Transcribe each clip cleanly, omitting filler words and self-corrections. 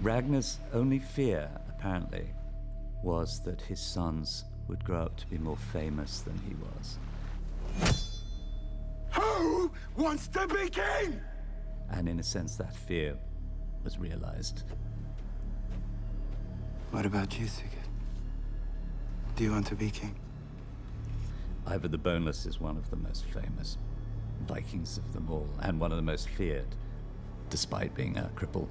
Ragnar's only fear, apparently, was that his sons would grow up to be more famous than he was. Who wants to be king? And in a sense, that fear was realized. What about you, Sigurd? Do you want to be king? Ivar the Boneless is one of the most famous Vikings of them all, and one of the most feared, despite being a cripple.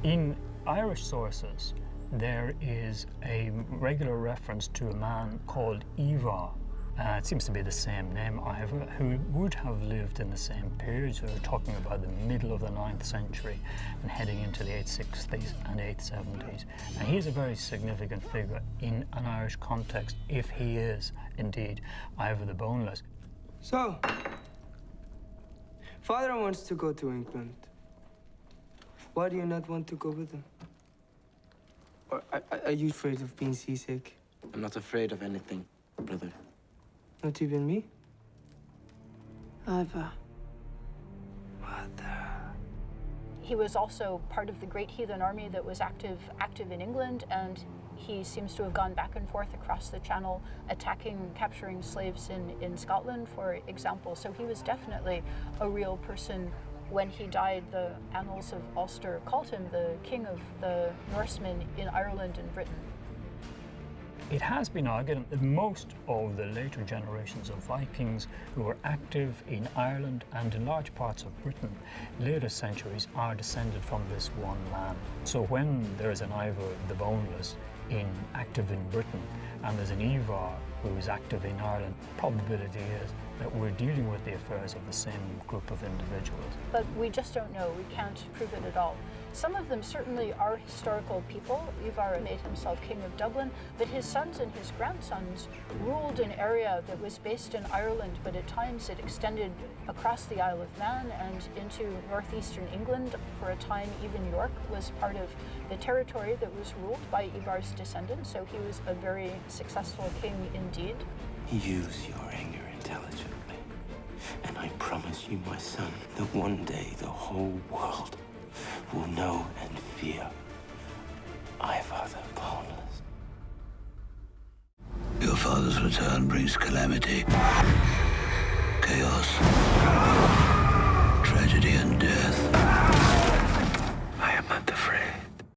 In Irish sources, there is a regular reference to a man called Ivar. It seems to be the same name, Ivar, who would have lived in the same period. So we're talking about the middle of the 9th century and heading into the 860s and 870s. And he's a very significant figure in an Irish context, if he is indeed Ivar the Boneless. So, father wants to go to England. Why do you not want to go with him? Or are you afraid of being seasick? I'm not afraid of anything, brother. Not even me? Ivar. Mother. He was also part of the great heathen army that was active in England, and he seems to have gone back and forth across the Channel, attacking, capturing slaves in Scotland, for example. So he was definitely a real person. When he died, the annals of Ulster called him the king of the Norsemen in Ireland and Britain. It has been argued that most of the later generations of Vikings who were active in Ireland and in large parts of Britain, later centuries, are descended from this one man. So when there is an Ivar the Boneless active in Britain, and there's an Ivar who is active in Ireland, probability is that we're dealing with the affairs of the same group of individuals. But we just don't know. We can't prove it at all. Some of them certainly are historical people. Ivar made himself king of Dublin, but his sons and his grandsons ruled an area that was based in Ireland, but at times it extended across the Isle of Man and into northeastern England. For a time, even York was part of the territory that was ruled by Ivar's descendants, so he was a very successful king indeed. Use your anger intelligently, and I promise you, my son, that one day the whole world will know and fear Ivar the Boneless. Your father's return brings calamity, chaos, tragedy, and death.